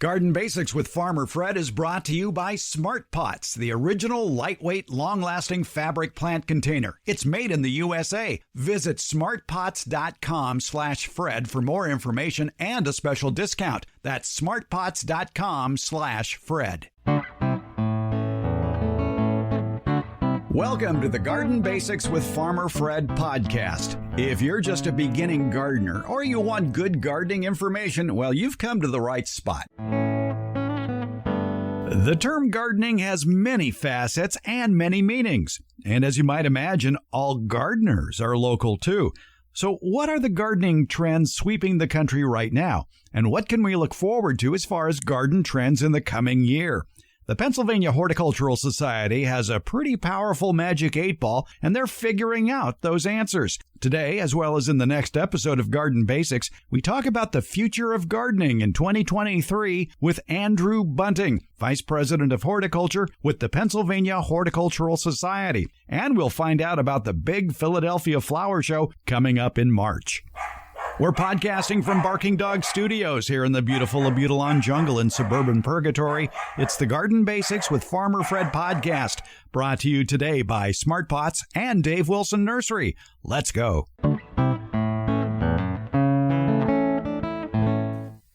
Garden Basics with Farmer Fred is brought to you by Smart Pots, the original lightweight, long-lasting fabric plant container. It's made in the USA. Visit smartpots.com/Fred for more information and a special discount. That's smartpots.com/Fred. Welcome to the Garden Basics with Farmer Fred podcast. If you're just a beginning gardener or you want good gardening information, well, you've come to the right spot. The term gardening has many facets and many meanings. And as you might imagine, all gardeners are local too. So what are the gardening trends sweeping the country right now? And what can we look forward to as far as garden trends in the coming year? The Pennsylvania Horticultural Society has a pretty powerful magic 8-ball, and they're figuring out those answers. Today, as well as in the next episode of Garden Basics, we talk about the future of gardening in 2023 with Andrew Bunting, Vice President of Horticulture with the Pennsylvania Horticultural Society. And we'll find out about the big Philadelphia Flower Show coming up in March. We're podcasting from Barking Dog Studios here in the beautiful Abutilon jungle in suburban Purgatory. It's the Garden Basics with Farmer Fred podcast, brought to you today by Smart Pots and Dave Wilson Nursery. Let's go.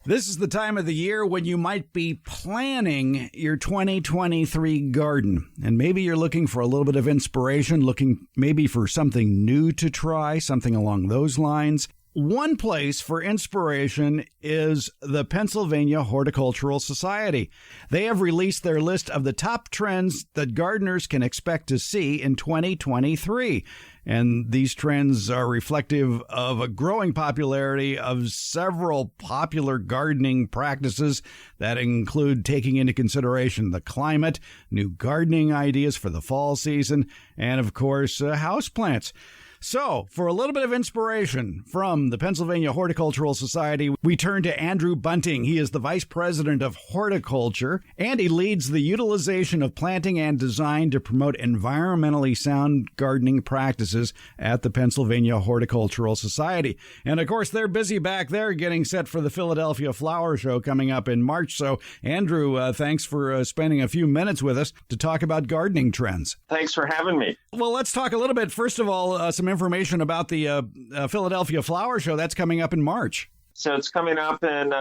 This is the time of the year when you might be planning your 2023 garden. And maybe you're looking for a little bit of inspiration, looking maybe for something new to try, something along those lines. One place for inspiration is the Pennsylvania Horticultural Society. They have released their list of the top trends that gardeners can expect to see in 2023. And these trends are reflective of a growing popularity of several popular gardening practices that include taking into consideration the climate, new gardening ideas for the fall season, and of course, houseplants. So, for a little bit of inspiration from the Pennsylvania Horticultural Society, we turn to Andrew Bunting. He is the Vice President of Horticulture, and he leads the utilization of planting and design to promote environmentally sound gardening practices at the Pennsylvania Horticultural Society. And, of course, they're busy back there getting set for the Philadelphia Flower Show coming up in March. So, Andrew, thanks for spending a few minutes with us to talk about gardening trends. Thanks for having me. Well, let's talk a little bit, first of all, some information about the Philadelphia Flower Show. That's coming up in March. So it's coming up in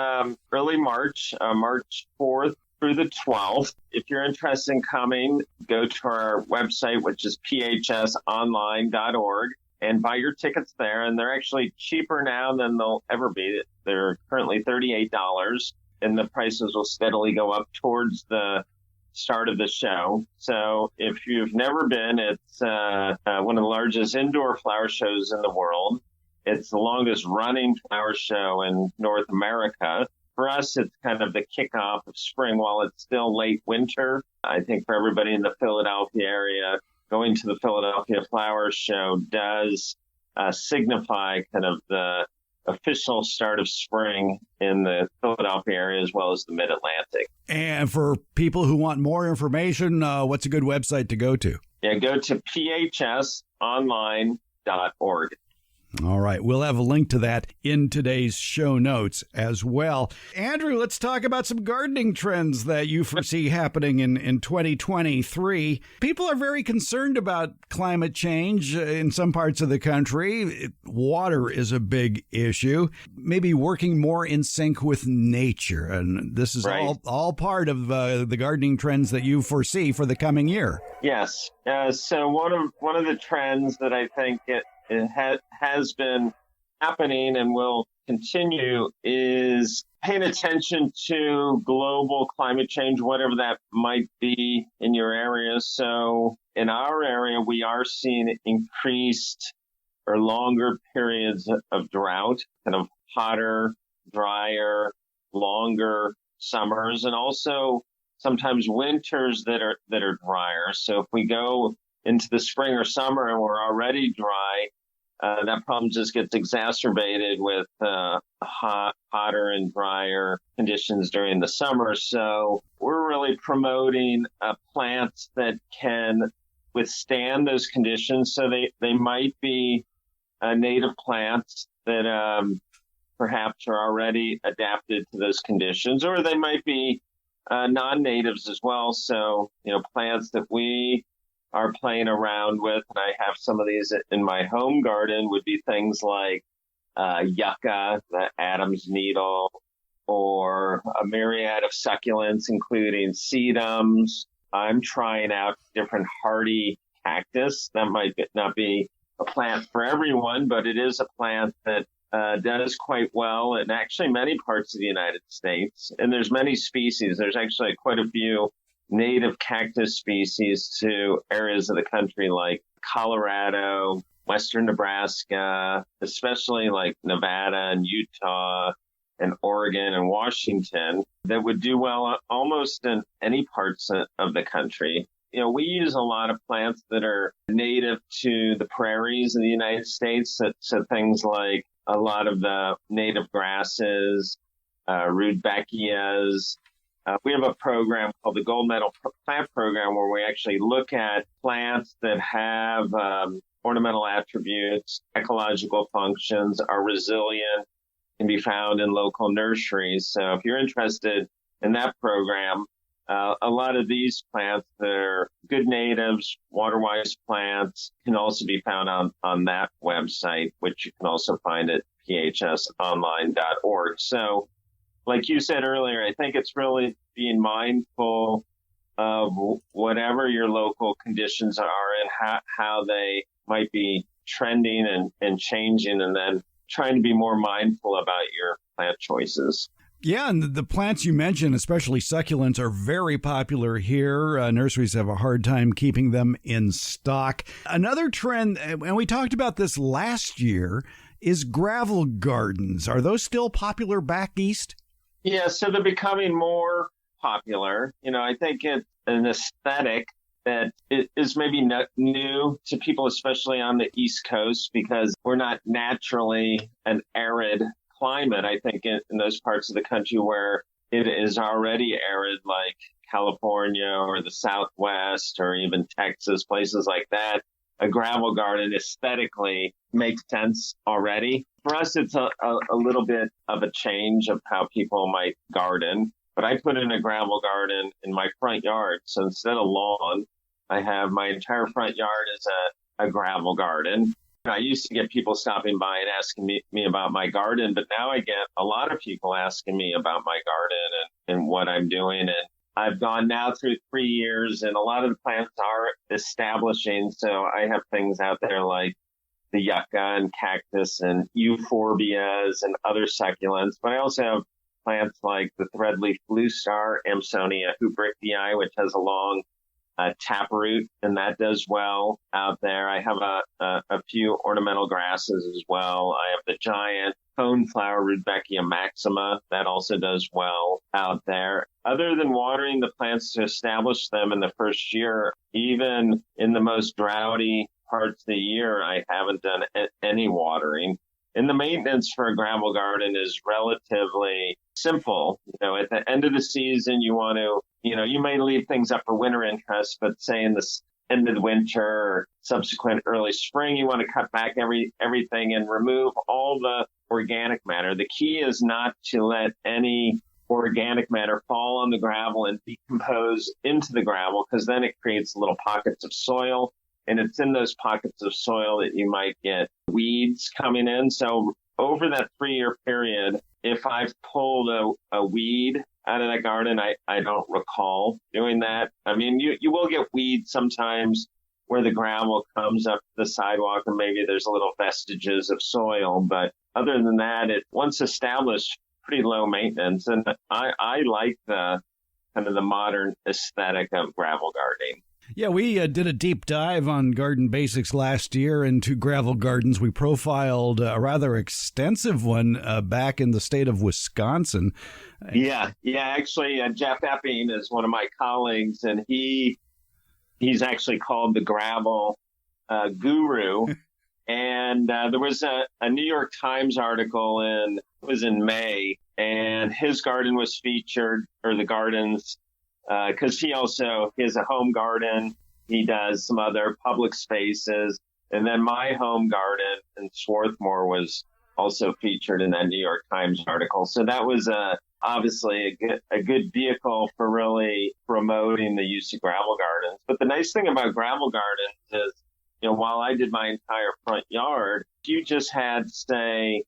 early March, March 4th through the 12th. If you're interested in coming, go to our website, which is phsonline.org, and buy your tickets there. And they're actually cheaper now than they'll ever be. They're currently $38, and the prices will steadily go up towards the start of the show. So if you've never been, it's one of the largest indoor flower shows in the world. It's the longest running flower show in North America. For us, it's kind of the kickoff of spring while it's still late winter. I think for everybody in the Philadelphia area, going to the Philadelphia Flower Show does signify kind of the official start of spring in the Philadelphia area as well as the Mid-Atlantic. And for people who want more information, what's a good website to go to? Yeah, go to phsonline.org. All right. We'll have a link to that in today's show notes as well. Andrew, let's talk about some gardening trends that you foresee happening in 2023. People are very concerned about climate change in some parts of the country. Water is a big issue. Maybe working more in sync with nature. And this is right. all part of the gardening trends that you foresee for the coming year. Yes. So one of the trends that I think it has been happening and will continue is paying attention to global climate change, whatever that might be in your area. So in our area, we are seeing increased or longer periods of drought, kind of hotter, drier, longer summers, and also sometimes winters that are drier. So if we go into the spring or summer and we're already dry, that problem just gets exacerbated with hotter and drier conditions during the summer. So we're really promoting plants that can withstand those conditions. So they might be native plants that perhaps are already adapted to those conditions, or they might be non-natives as well. So, plants that we are playing around with, and I have some of these in my home garden, would be things like yucca, the Adam's needle, or a myriad of succulents, including sedums. I'm trying out different hardy cactus. That might not be a plant for everyone, but it is a plant that does quite well in actually many parts of the United States. And there's many species. There's actually quite a few native cactus species to areas of the country like Colorado, western Nebraska, especially like Nevada and Utah and Oregon and Washington, that would do well almost in any parts of the country. We use a lot of plants that are native to the prairies in the United States. So things like a lot of the native grasses, rudbeckias. We have a program called the Gold Medal Plant Program where we actually look at plants that have ornamental attributes, ecological functions, are resilient, can be found in local nurseries. So if you're interested in that program, a lot of these plants that are good natives, water-wise plants, can also be found on that website, which you can also find at phsonline.org. So like you said earlier, I think it's really being mindful of whatever your local conditions are and how they might be trending and changing, and then trying to be more mindful about your plant choices. Yeah, and the plants you mentioned, especially succulents, are very popular here. Nurseries have a hard time keeping them in stock. Another trend, and we talked about this last year, is gravel gardens. Are those still popular back east? Yeah, so they're becoming more popular. I think it's an aesthetic that is maybe not new to people, especially on the East Coast, because we're not naturally an arid climate. I think in those parts of the country where it is already arid, like California or the Southwest or even Texas, places like that, a gravel garden aesthetically makes sense already. For us, it's a little bit of a change of how people might garden. But I put in a gravel garden in my front yard. So instead of lawn, I have my entire front yard as a gravel garden. I used to get people stopping by and asking me about my garden, but now I get a lot of people asking me about my garden and what I'm doing. And I've gone now through 3 years, and a lot of the plants are establishing. So I have things out there like the yucca and cactus and euphorbias and other succulents. But I also have plants like the threadleaf blue star, Amsonia hubrichtii, which has a long taproot, and that does well out there. I have a few ornamental grasses as well. I have the giant coneflower Rudbeckia maxima that also does well out there. Other than watering the plants to establish them in the first year, even in the most droughty parts of the year, I haven't done any watering. And the maintenance for a gravel garden is relatively simple. At the end of the season, you want to, you may leave things up for winter interest, but say in the end of the winter or subsequent early spring, you want to cut back everything and remove all the organic matter. The key is not to let any organic matter fall on the gravel and decompose into the gravel, because then it creates little pockets of soil. And it's in those pockets of soil that you might get weeds coming in. So over that 3-year period, if I've pulled a weed out of that garden, I don't recall doing that. I mean, you will get weeds sometimes where the gravel comes up the sidewalk, and maybe there's little vestiges of soil. But other than that, once established, pretty low maintenance. And I like the kind of the modern aesthetic of gravel gardening. Yeah, we did a deep dive on garden basics last year into gravel gardens. We profiled a rather extensive one back in the state of Wisconsin. Yeah. Actually, Jeff Epping is one of my colleagues, and he's actually called the gravel guru. And there was a New York Times article it was in May, and his garden was featured, or the gardens, because he has a home garden. He does some other public spaces. And then my home garden in Swarthmore was also featured in that New York Times article. So that was obviously a good vehicle for really promoting the use of gravel gardens. But the nice thing about gravel gardens is, while I did my entire front yard, if you just had, say,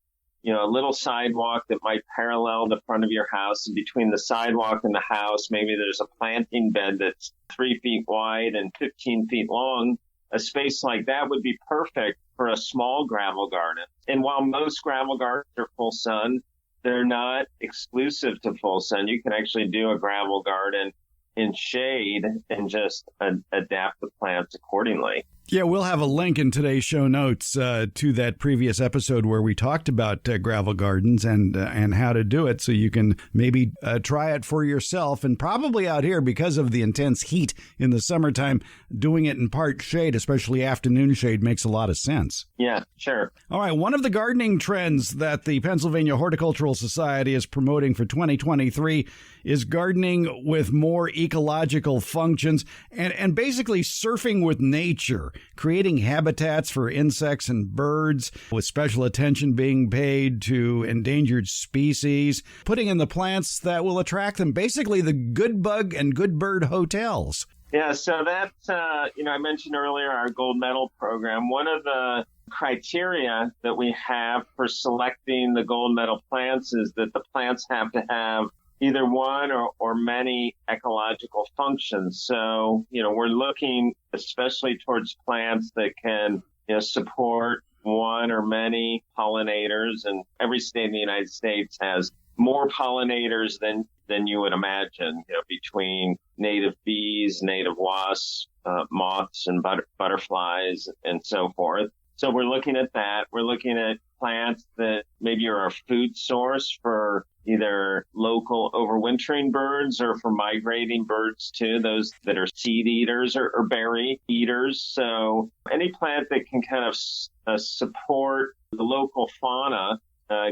a little sidewalk that might parallel the front of your house, and between the sidewalk and the house, maybe there's a planting bed that's 3 feet wide and 15 feet long. A space like that would be perfect for a small gravel garden. And while most gravel gardens are full sun, they're not exclusive to full sun. You can actually do a gravel garden in shade and just adapt the plants accordingly. Yeah, we'll have a link in today's show notes to that previous episode where we talked about gravel gardens and how to do it, so you can maybe try it for yourself. And probably out here, because of the intense heat in the summertime, doing it in part shade, especially afternoon shade, makes a lot of sense. Yeah, sure. All right, one of the gardening trends that the Pennsylvania Horticultural Society is promoting for 2023 is gardening with more ecological functions and basically surfing with nature, creating habitats for insects and birds, with special attention being paid to endangered species, putting in the plants that will attract them, basically the good bug and good bird hotels. Yeah, so that's, I mentioned earlier our gold medal program. One of the criteria that we have for selecting the gold medal plants is that the plants have to have either one or many ecological functions. So, we're looking especially towards plants that can, support one or many pollinators. And every state in the United States has more pollinators than you would imagine, between native bees, native wasps, moths, and butterflies, and so forth. So we're looking at that. We're looking at plants that maybe are a food source for either local overwintering birds or for migrating birds too, those that are seed eaters or berry eaters. So any plant that can kind of support the local fauna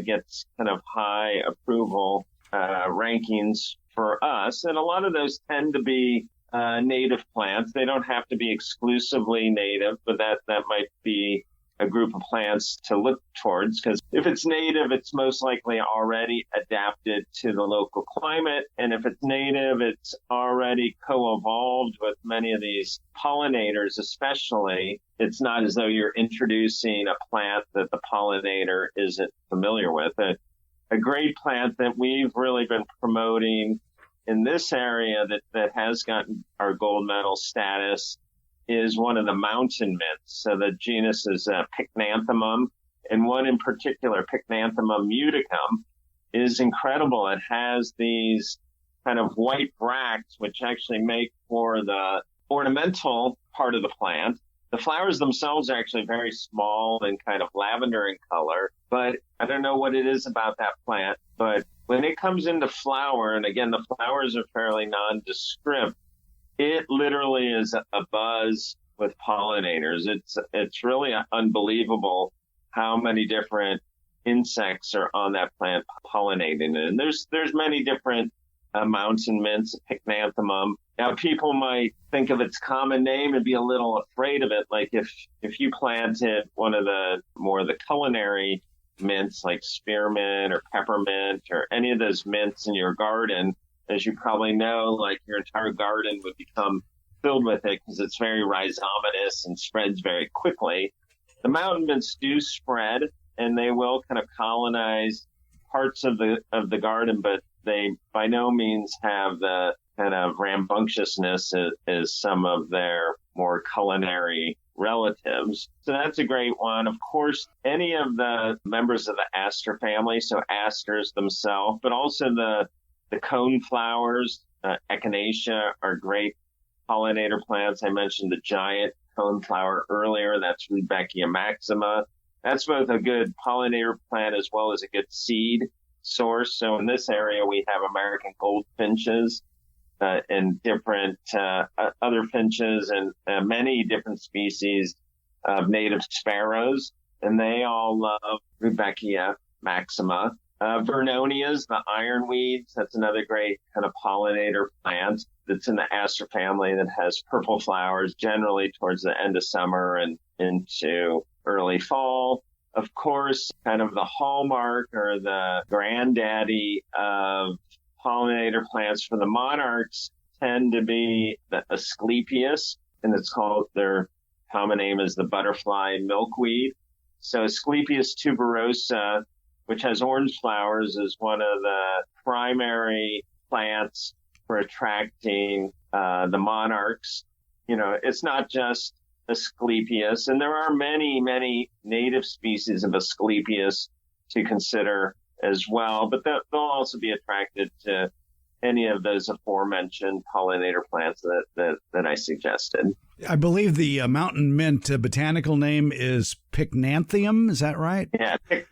gets kind of high approval rankings for us. And a lot of those tend to be native plants. They don't have to be exclusively native, but that might be a group of plants to look towards, because if it's native, it's most likely already adapted to the local climate. And if it's native, it's already co-evolved with many of these pollinators, especially. It's not as though you're introducing a plant that the pollinator isn't familiar with. A great plant that we've really been promoting in this area that has gotten our gold medal status is one of the mountain mints. So the genus is Pycnanthemum, and one in particular, Pycnanthemum muticum, is incredible. It has these kind of white bracts, which actually make for the ornamental part of the plant. The flowers themselves are actually very small and kind of lavender in color, but I don't know what it is about that plant. But when it comes into flower, and again, the flowers are fairly nondescript, it literally is a buzz with pollinators. It's really unbelievable how many different insects are on that plant pollinating it. And there's many different mountain mints, Pycnanthemum. Now, people might think of its common name and be a little afraid of it. Like if you planted one of the culinary mints like spearmint or peppermint or any of those mints in your garden, as you probably know, like your entire garden would become filled with it because it's very rhizomatous and spreads very quickly. The mountain mints do spread, and they will kind of colonize parts of the garden, but they by no means have the kind of rambunctiousness as some of their more culinary relatives. So that's a great one. Of course, any of the members of the aster family, so asters themselves, but also the cone flowers, echinacea, are great pollinator plants. I mentioned the giant cone flower earlier. That's Rudbeckia maxima. That's both a good pollinator plant as well as a good seed source. So in this area, we have American goldfinches and different other finches and many different species of native sparrows. And they all love Rudbeckia maxima. Vernonias, the ironweeds, that's another great kind of pollinator plant that's in the aster family that has purple flowers generally towards the end of summer and into early fall. of course, kind of the hallmark or the granddaddy of pollinator plants for the monarchs tend to be the Asclepias, and it's called, their common name is the butterfly milkweed. So Asclepias tuberosa, which has orange flowers, is one of the primary plants for attracting the monarchs. It's not just Asclepias, and there are many, many native species of Asclepias to consider as well, but they'll also be attracted to any of those aforementioned pollinator plants that I suggested. I believe the mountain mint botanical name is Pycnanthemum. Is that right?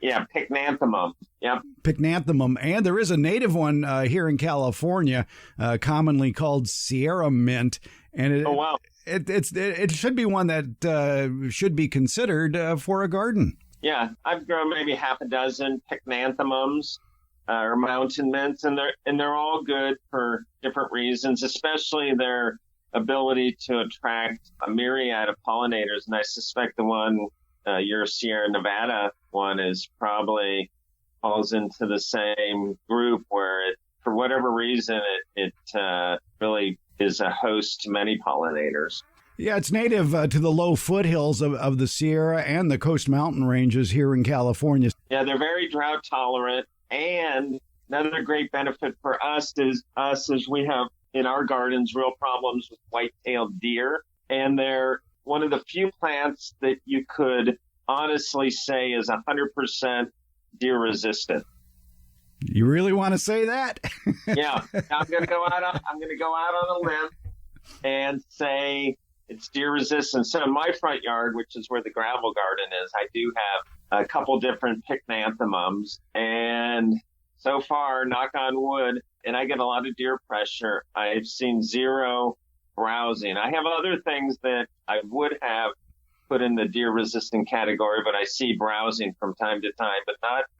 Yeah, Pycnanthemum. Yep. Pycnanthemum. And there is a native one here in California, commonly called Sierra mint. And oh, wow. It should be one that should be considered for a garden. Yeah, I've grown maybe half a dozen Pycnanthemums or mountain mints, and they're all good for different reasons, especially their ability to attract a myriad of pollinators. And I suspect the one, your Sierra Nevada one, is probably falls into the same group where for whatever reason, it really is a host to many pollinators. Yeah, it's native to the low foothills of the Sierra and the coast mountain ranges here in California. Yeah, they're very drought tolerant. And another great benefit for us is we have in our gardens real problems with white-tailed deer. And they're one of the few plants that you could honestly say is 100% deer resistant. You really want to say that? Yeah, I'm going to go out on a limb and say it's deer resistant. So in my front yard, which is where the gravel garden is, I do have a couple different Pycnanthemums, and so far, knock on wood, and I get a lot of deer pressure, I've seen zero browsing. I have other things that I would have put in the deer resistant category, but I see browsing from time to time, but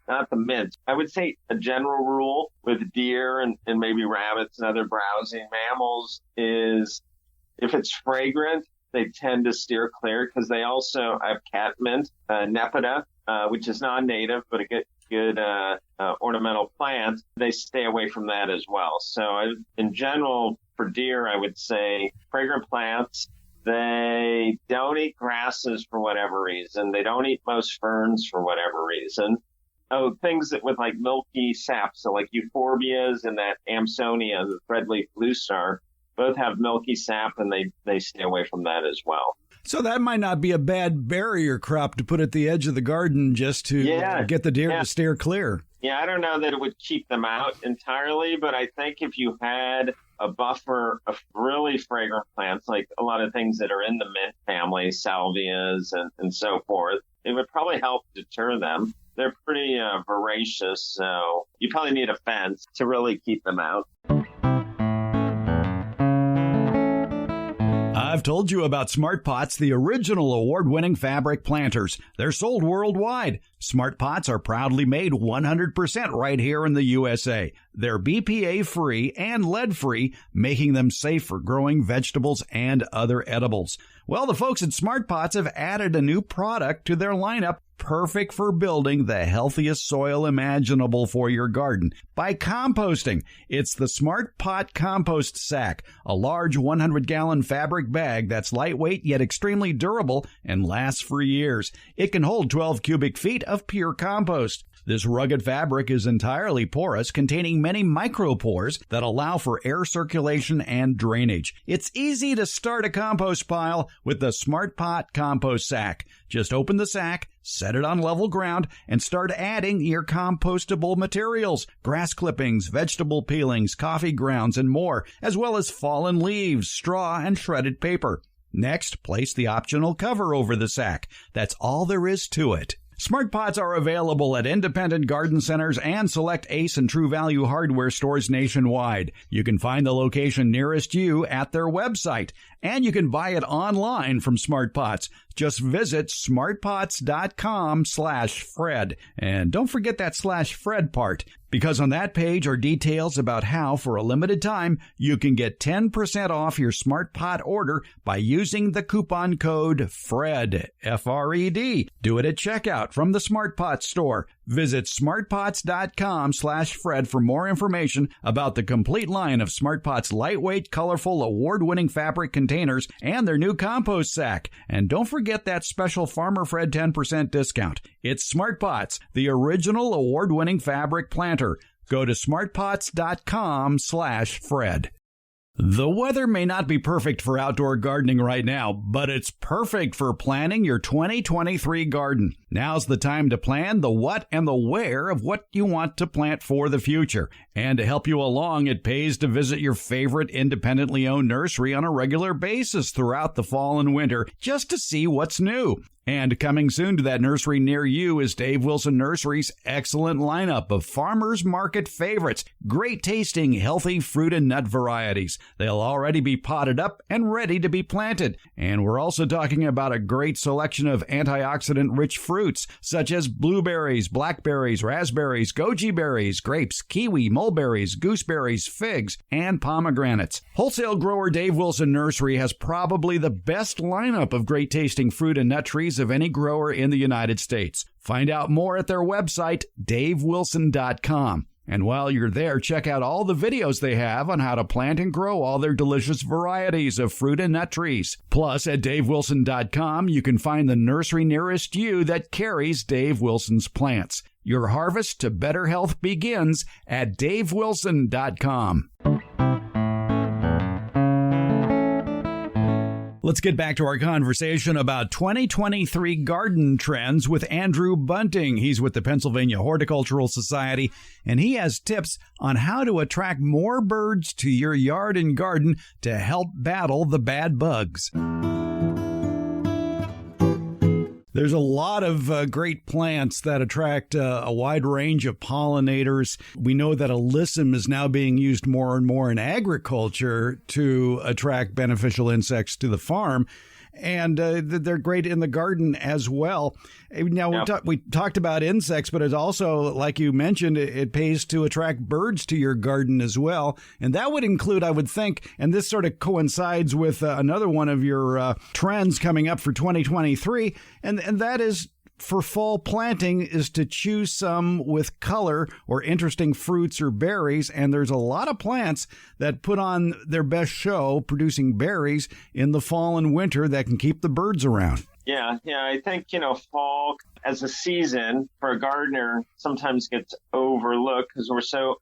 not the mint. I would say a general rule with deer and maybe rabbits and other browsing mammals is if it's fragrant, they tend to steer clear because they also have catmint, nepeta, which is non-native, but a good ornamental plant. They stay away from that as well. So in general, for deer, I would say fragrant plants. They don't eat grasses for whatever reason. They don't eat most ferns for whatever reason. Oh, things that with like milky sap, so like euphorbias and that Amsonia, the threadleaf blue star, both have milky sap, and they stay away from that as well. So that might not be a bad barrier crop to put at the edge of the garden just to get the deer to steer clear. Yeah, I don't know that it would keep them out entirely, but I think if you had a buffer of really fragrant plants, like a lot of things that are in the mint family, salvias and so forth, it would probably help deter them. They're pretty voracious, so you probably need a fence to really keep them out. I've told you about Smart Pots, the original award-winning fabric planters. They're sold worldwide. Smart Pots are proudly made 100% right here in the USA. They're BPA-free and lead-free, making them safe for growing vegetables and other edibles. Well, the folks at Smart Pots have added a new product to their lineup, perfect for building the healthiest soil imaginable for your garden by composting. It's the Smart Pot Compost Sack, a large 100-gallon fabric bag that's lightweight yet extremely durable and lasts for years. It can hold 12 cubic feet of pure compost. This rugged fabric is entirely porous, containing many micropores that allow for air circulation and drainage. It's easy to start a compost pile with the Smart Pot Compost Sack. Just open the sack, set it on level ground, and start adding your compostable materials, grass clippings, vegetable peelings, coffee grounds, and more, as well as fallen leaves, straw, and shredded paper. Next, place the optional cover over the sack. That's all there is to it. Smart Pots are available at independent garden centers and select Ace and True Value hardware stores nationwide. You can find the location nearest you at their website, and you can buy it online from Smart Pots. Just visit smartpots.com/Fred. And don't forget that /Fred part. because on that page are details about how, for a limited time, you can get 10% off your Smart Pot order by using the coupon code FRED, F-R-E-D. Do it at checkout from the Smart Pot store. Visit smartpots.com/Fred for more information about the complete line of Smart Pot's lightweight, colorful, award-winning fabric containers and their new compost sack. And don't forget that special Farmer Fred 10% discount. It's Smart Pots, the original award-winning fabric planter. Go to smartpots.com/Fred. The weather may not be perfect for outdoor gardening right now, but it's perfect for planning your 2023 garden. Now's the time to plan the what and the where of what you want to plant for the future. And to help you along, it pays to visit your favorite independently owned nursery on a regular basis throughout the fall and winter just to see what's new. And coming soon to that nursery near you is Dave Wilson Nursery's excellent lineup of farmers market favorites, great tasting, healthy fruit and nut varieties. They'll already be potted up and ready to be planted. And we're also talking about a great selection of antioxidant-rich fruits, such as blueberries, blackberries, raspberries, goji berries, grapes, kiwi, mulberries, gooseberries, figs, and pomegranates. Wholesale grower Dave Wilson Nursery has probably the best lineup of great tasting fruit and nut trees of any grower in the United States. Find out more at their website, davewilson.com. And while you're there, check out all the videos they have on how to plant and grow all their delicious varieties of fruit and nut trees. Plus, at davewilson.com, you can find the nursery nearest you that carries Dave Wilson's plants. Your harvest to better health begins at davewilson.com. Let's get back to our conversation about 2023 garden trends with Andrew Bunting. He's with the Pennsylvania Horticultural Society, and he has tips on how to attract more birds to your yard and garden to help battle the bad bugs. There's a lot of great plants that attract a wide range of pollinators. We know that alyssum is now being used more and more in agriculture to attract beneficial insects to the farm. And they're great in the garden as well. Now, we talked about insects, but it's also, like you mentioned, it pays to attract birds to your garden as well. And that would include, I would think, and this sort of coincides with another one of your trends coming up for 2023, and that is for fall planting is to choose some with color or interesting fruits or berries. And there's a lot of plants that put on their best show producing berries in the fall and winter that can keep the birds around. Yeah. I think, fall as a season for a gardener sometimes gets overlooked because we're so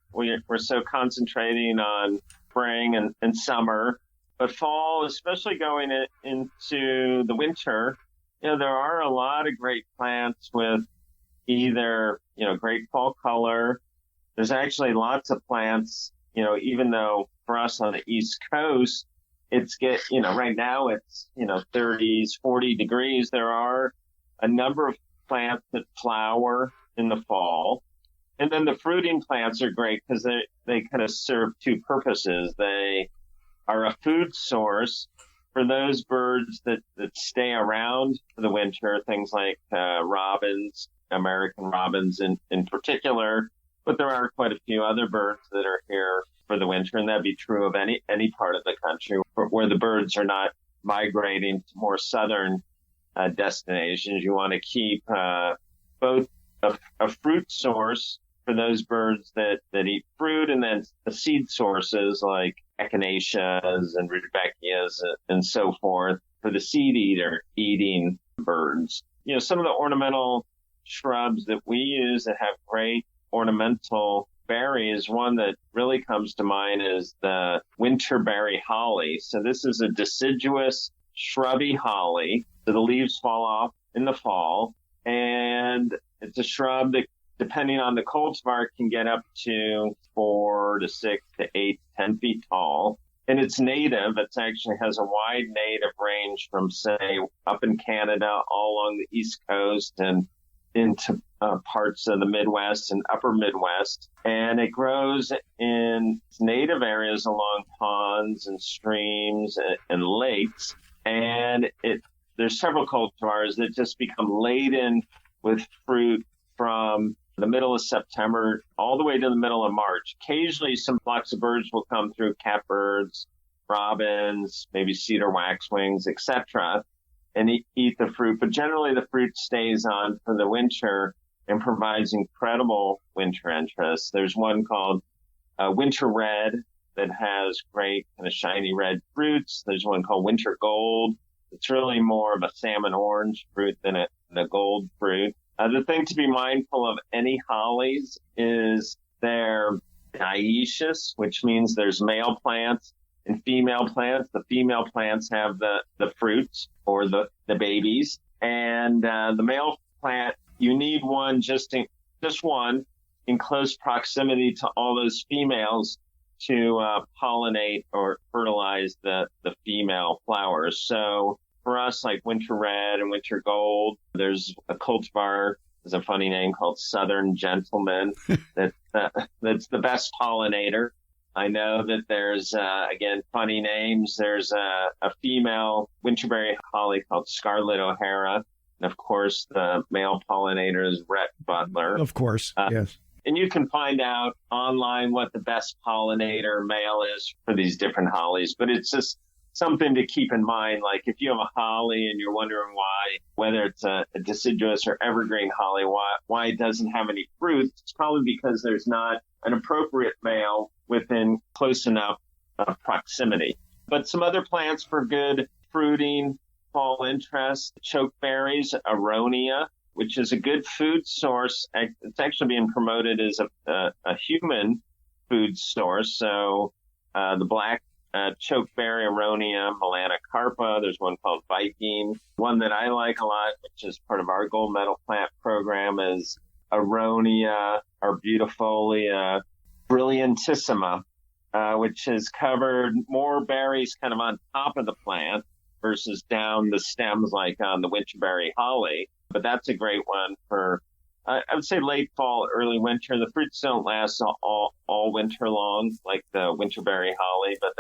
concentrating on spring and summer. But fall, especially going into the winter, there are a lot of great plants with either, great fall color. There's actually lots of plants, even though for us on the East Coast, right now it's, 30s, 40 degrees. There are a number of plants that flower in the fall. And then the fruiting plants are great because they kind of serve two purposes. They are a food source for those birds that stay around for the winter, things like robins, American robins in particular, but there are quite a few other birds that are here for the winter, and that'd be true of any part of the country where the birds are not migrating to more southern destinations. You want to keep both a fruit source for those birds that eat fruit, and then the seed sources like echinaceas and rudbeckias and so forth for the seed eating birds. Some of the ornamental shrubs that we use that have great ornamental berries, one that really comes to mind is the winterberry holly. So this is a deciduous shrubby holly. So the leaves fall off in the fall, and it's a shrub that, depending on the cultivar, can get up to 4 to 6 to 8, 10 feet tall. And it's native. It actually has a wide native range from, say, up in Canada, all along the East Coast and into parts of the Midwest and upper Midwest. And it grows in native areas along ponds and streams and lakes. And there's several cultivars that just become laden with fruit from the middle of September all the way to the middle of March. Occasionally, some flocks of birds will come through, catbirds, robins, maybe cedar waxwings, etc., and eat the fruit. But generally, the fruit stays on for the winter and provides incredible winter interest. There's one called Winter Red that has great kind of shiny red fruits. There's one called Winter Gold. It's really more of a salmon orange fruit than a gold fruit. The thing to be mindful of any hollies is they're dioecious, which means there's male plants and female plants. The female plants have the fruits or the babies, and the male plant, you need one, just one in close proximity to all those females to pollinate or fertilize the female flowers. So for us, like Winter Red and Winter Gold, there's a cultivar, there's a funny name called Southern Gentleman that's the best pollinator. I know that there's, again, funny names. There's a female winterberry holly called Scarlet O'Hara. And of course, the male pollinator is Rhett Butler. Of course, yes. And you can find out online what the best pollinator male is for these different hollies. But it's just something to keep in mind. Like if you have a holly and you're wondering why, whether it's a deciduous or evergreen holly, why it doesn't have any fruit, it's probably because there's not an appropriate male within close enough proximity. But some other plants for good fruiting, fall interest, chokeberries, aronia, which is a good food source. It's actually being promoted as a human food source. So the black chokeberry, aronia, melanocarpa. There's one called Viking. One that I like a lot, which is part of our gold medal plant program, is aronia arbustifolia brilliantissima, which has covered more berries kind of on top of the plant versus down the stems like on the winterberry holly. But that's a great one for, I would say, late fall, early winter. The fruits don't last all winter long like the winterberry holly, but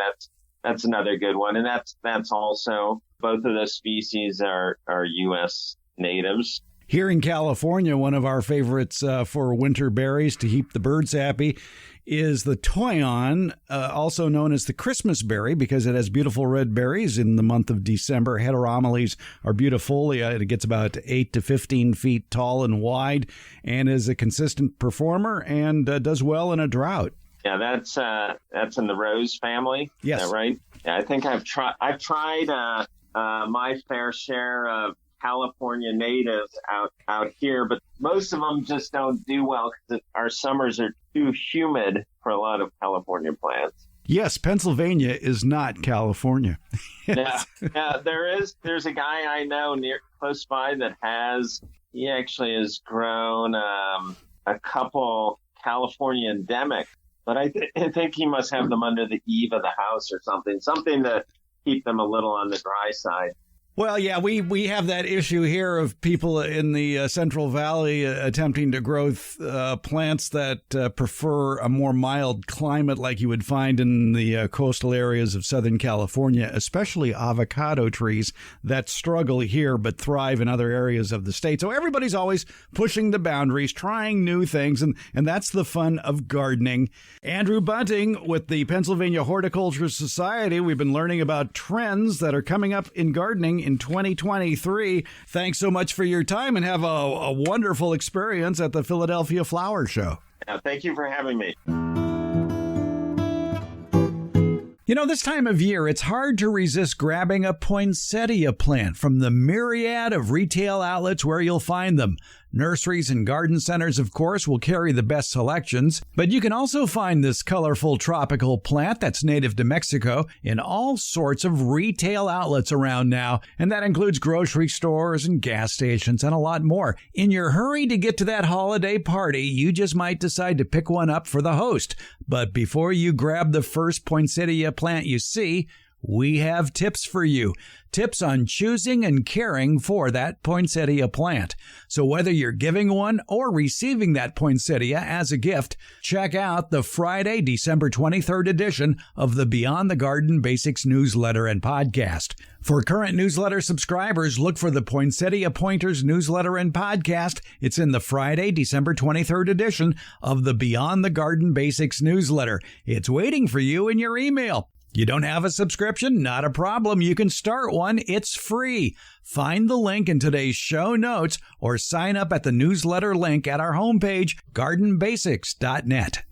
that's another good one. And that's also, both of those species are U.S. natives. Here in California, one of our favorites for winter berries to keep the birds happy is the toyon, also known as the Christmas berry, because it has beautiful red berries in the month of December. Heteromeles arbustifolia. It gets about 8 to 15 feet tall and wide and is a consistent performer and does well in a drought. Yeah, that's in the rose family. Yes. Is that right? Yeah, I think I've tried my fair share of California natives out here, but most of them just don't do well because our summers are too humid for a lot of California plants. Yes, Pennsylvania is not California. Yeah, there's a guy I know close by that he actually has grown a couple California endemic, but I think he must have them under the eave of the house or something to keep them a little on the dry side. Well, yeah, we have that issue here of people in the Central Valley attempting to grow plants that prefer a more mild climate like you would find in the coastal areas of Southern California, especially avocado trees that struggle here but thrive in other areas of the state. So everybody's always pushing the boundaries, trying new things, and that's the fun of gardening. Andrew Bunting with the Pennsylvania Horticultural Society. We've been learning about trends that are coming up in gardening in 2023. Thanks so much for your time and have a wonderful experience at the Philadelphia Flower Show. Thank you for having me. You know, this time of year, it's hard to resist grabbing a poinsettia plant from the myriad of retail outlets where you'll find them. Nurseries and garden centers, of course, will carry the best selections, but you can also find this colorful tropical plant that's native to Mexico in all sorts of retail outlets around now, and that includes grocery stores and gas stations and a lot more. In your hurry to get to that holiday party, you just might decide to pick one up for the host. But before you grab the first poinsettia plant you see, we have tips for you. Tips on choosing and caring for that poinsettia plant. So whether you're giving one or receiving that poinsettia as a gift, check out the Friday, December 23rd edition of the Beyond the Garden Basics newsletter and podcast. For current newsletter subscribers, look for the Poinsettia Pointers newsletter and podcast. It's in the Friday, December 23rd edition of the Beyond the Garden Basics newsletter. It's waiting for you in your email. You don't have a subscription? Not a problem. You can start one. It's free. Find the link in today's show notes or sign up at the newsletter link at our homepage, gardenbasics.net.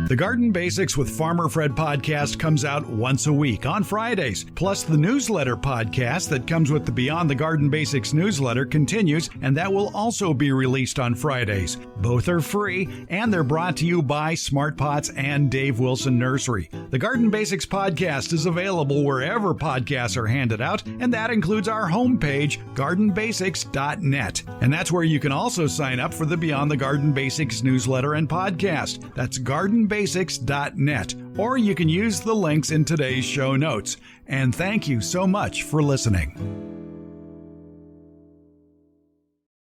The Garden Basics with Farmer Fred podcast comes out once a week on Fridays. Plus, the newsletter podcast that comes with the Beyond the Garden Basics newsletter continues, and that will also be released on Fridays. Both are free, and they're brought to you by Smart Pots and Dave Wilson Nursery. The Garden Basics podcast is available wherever podcasts are handed out, and that includes our homepage, gardenbasics.net. And that's where you can also sign up for the Beyond the Garden Basics newsletter and podcast. That's gardenbasics.net, or you can use the links in today's show notes. And thank you so much for listening.